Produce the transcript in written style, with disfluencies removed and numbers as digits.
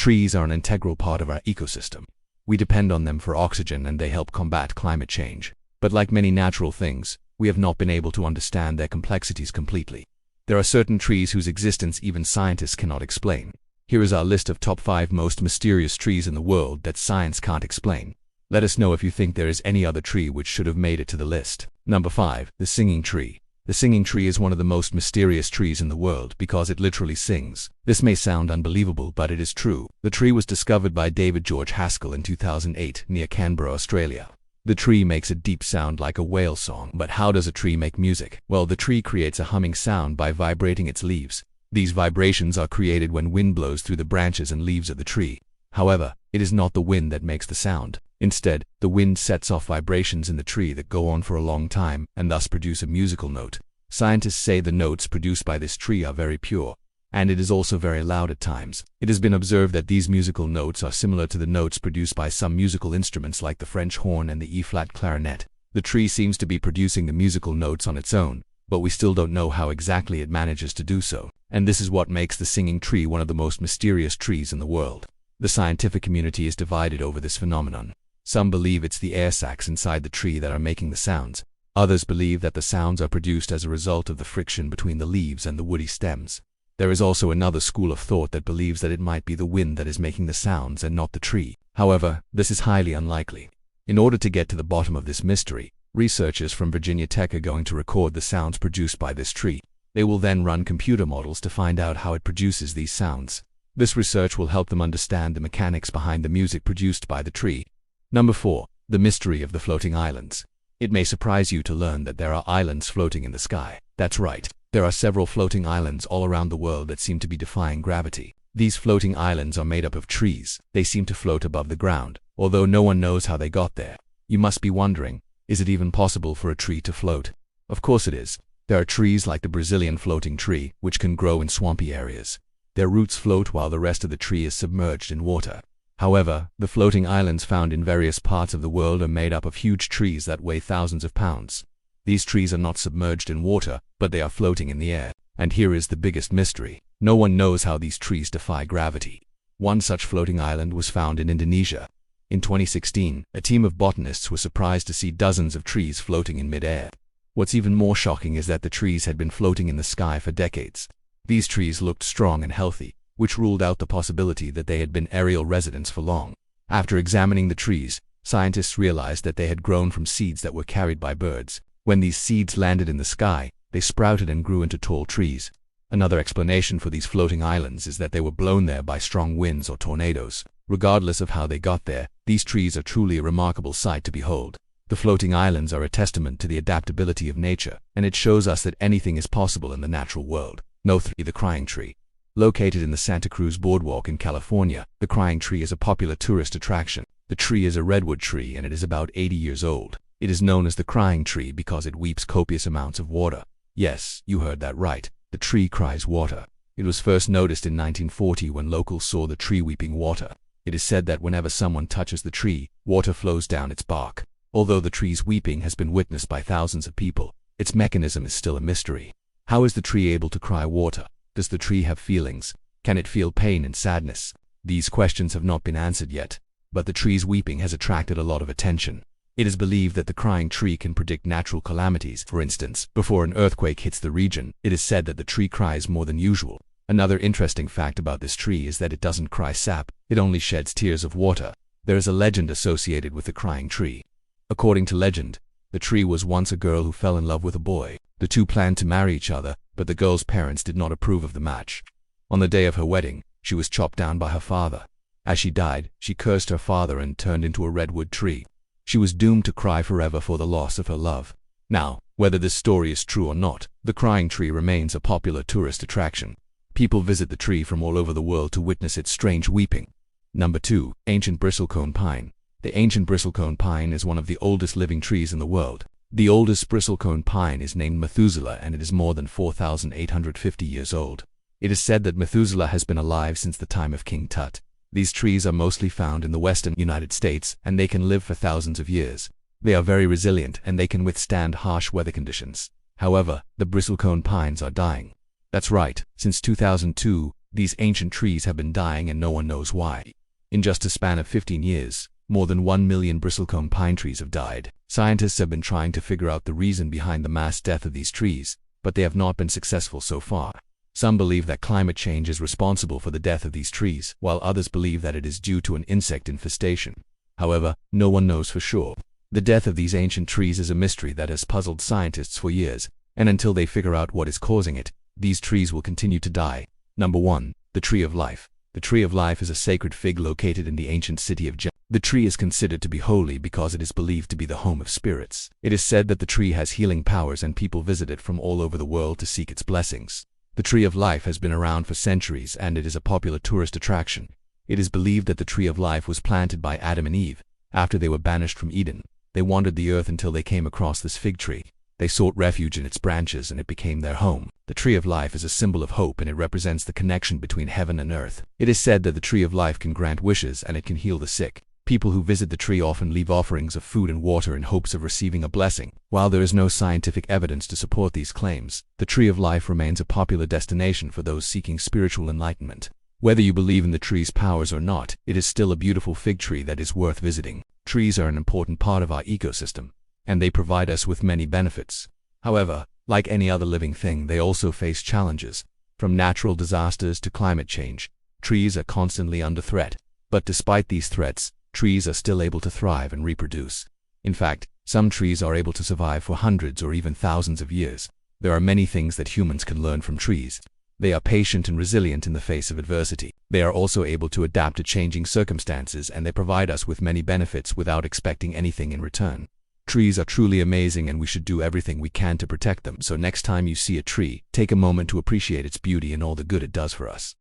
Trees are an integral part of our ecosystem. We depend on them for oxygen and they help combat climate change. But like many natural things, we have not been able to understand their complexities completely. There are certain trees whose existence even scientists cannot explain. Here is our list of top 5 most mysterious trees in the world that science can't explain. Let us know if you think there is any other tree which should have made it to the list. Number 5. The singing tree. The singing tree is one of the most mysterious trees in the world because it literally sings. This may sound unbelievable, but it is true. The tree was discovered by David George Haskell in 2008 near Canberra, Australia. The tree makes a deep sound like a whale song. But how does a tree make music? Well, the tree creates a humming sound by vibrating its leaves. These vibrations are created when wind blows through the branches and leaves of the tree. However, it is not the wind that makes the sound. Instead, the wind sets off vibrations in the tree that go on for a long time and thus produce a musical note. Scientists say the notes produced by this tree are very pure, and it is also very loud at times. It has been observed that these musical notes are similar to the notes produced by some musical instruments like the French horn and the E-flat clarinet. The tree seems to be producing the musical notes on its own, but we still don't know how exactly it manages to do so. And this is what makes the singing tree one of the most mysterious trees in the world. The scientific community is divided over this phenomenon. Some believe it's the air sacs inside the tree that are making the sounds. Others believe that the sounds are produced as a result of the friction between the leaves and the woody stems. There is also another school of thought that believes that it might be the wind that is making the sounds and not the tree. However, this is highly unlikely. In order to get to the bottom of this mystery, researchers from Virginia Tech are going to record the sounds produced by this tree. They will then run computer models to find out how it produces these sounds. This research will help them understand the mechanics behind the music produced by the tree. Number 4. The mystery of the floating islands. It may surprise you to learn that there are islands floating in the sky. That's right. There are several floating islands all around the world that seem to be defying gravity. These floating islands are made up of trees. They seem to float above the ground, although no one knows how they got there. You must be wondering, is it even possible for a tree to float? Of course it is. There are trees like the Brazilian floating tree, which can grow in swampy areas. Their roots float while the rest of the tree is submerged in water. However, the floating islands found in various parts of the world are made up of huge trees that weigh thousands of pounds. These trees are not submerged in water, but they are floating in the air. And here is the biggest mystery. No one knows how these trees defy gravity. One such floating island was found in Indonesia. In 2016, a team of botanists were surprised to see dozens of trees floating in mid-air. What's even more shocking is that the trees had been floating in the sky for decades. These trees looked strong and healthy, which ruled out the possibility that they had been aerial residents for long. After examining the trees, scientists realized that they had grown from seeds that were carried by birds. When these seeds landed in the sky, they sprouted and grew into tall trees. Another explanation for these floating islands is that they were blown there by strong winds or tornadoes. Regardless of how they got there, these trees are truly a remarkable sight to behold. The floating islands are a testament to the adaptability of nature, and it shows us that anything is possible in the natural world. No. 3. The crying tree. Located in the Santa Cruz Boardwalk in California, the crying tree is a popular tourist attraction. The tree is a redwood tree and it is about 80 years old. It is known as the crying tree because it weeps copious amounts of water. Yes, you heard that right. The tree cries water. It was first noticed in 1940 when locals saw the tree weeping water. It is said that whenever someone touches the tree, water flows down its bark. Although the tree's weeping has been witnessed by thousands of people, its mechanism is still a mystery. How is the tree able to cry water? Does the tree have feelings? Can it feel pain and sadness? These questions have not been answered yet, but the tree's weeping has attracted a lot of attention. It is believed that the crying tree can predict natural calamities. For instance, before an earthquake hits the region, it is said that the tree cries more than usual. Another interesting fact about this tree is that it doesn't cry sap, it only sheds tears of water. There is a legend associated with the crying tree. According to legend, the tree was once a girl who fell in love with a boy. The two planned to marry each other, but the girl's parents did not approve of the match. On the day of her wedding, she was chopped down by her father. As she died, she cursed her father and turned into a redwood tree. She was doomed to cry forever for the loss of her love. Now, whether this story is true or not, the crying tree remains a popular tourist attraction. People visit the tree from all over the world to witness its strange weeping. Number 2. Ancient Bristlecone Pine. The ancient bristlecone pine is one of the oldest living trees in the world. The oldest bristlecone pine is named Methuselah and it is more than 4,850 years old. It is said that Methuselah has been alive since the time of King Tut. These trees are mostly found in the western United States and they can live for thousands of years. They are very resilient and they can withstand harsh weather conditions. However, the bristlecone pines are dying. That's right, since 2002, These ancient trees have been dying and no one knows why. In just a span of 15 years, more than 1 million bristlecone pine trees have died. Scientists have been trying to figure out the reason behind the mass death of these trees, but they have not been successful so far. Some believe that climate change is responsible for the death of these trees, while others believe that it is due to an insect infestation. However, no one knows for sure. The death of these ancient trees is a mystery that has puzzled scientists for years, and until they figure out what is causing it, these trees will continue to die. Number 1. The Tree of Life. The Tree of Life is a sacred fig located in the ancient city of The tree is considered to be holy because it is believed to be the home of spirits. It is said that the tree has healing powers and people visit it from all over the world to seek its blessings. The Tree of Life has been around for centuries and it is a popular tourist attraction. It is believed that the Tree of Life was planted by Adam and Eve. After they were banished from Eden, they wandered the earth until they came across this fig tree. They sought refuge in its branches and it became their home. The Tree of Life is a symbol of hope and it represents the connection between heaven and earth. It is said that the Tree of Life can grant wishes and it can heal the sick. People who visit the tree often leave offerings of food and water in hopes of receiving a blessing. While there is no scientific evidence to support these claims, the Tree of Life remains a popular destination for those seeking spiritual enlightenment. Whether you believe in the tree's powers or not, it is still a beautiful fig tree that is worth visiting. Trees are an important part of our ecosystem, and they provide us with many benefits. However, like any other living thing, they also face challenges. From natural disasters to climate change, trees are constantly under threat. But despite these threats, trees are still able to thrive and reproduce. In fact, some trees are able to survive for hundreds or even thousands of years. There are many things that humans can learn from trees. They are patient and resilient in the face of adversity. They are also able to adapt to changing circumstances and they provide us with many benefits without expecting anything in return. Trees are truly amazing and we should do everything we can to protect them. So next time you see a tree, take a moment to appreciate its beauty and all the good it does for us.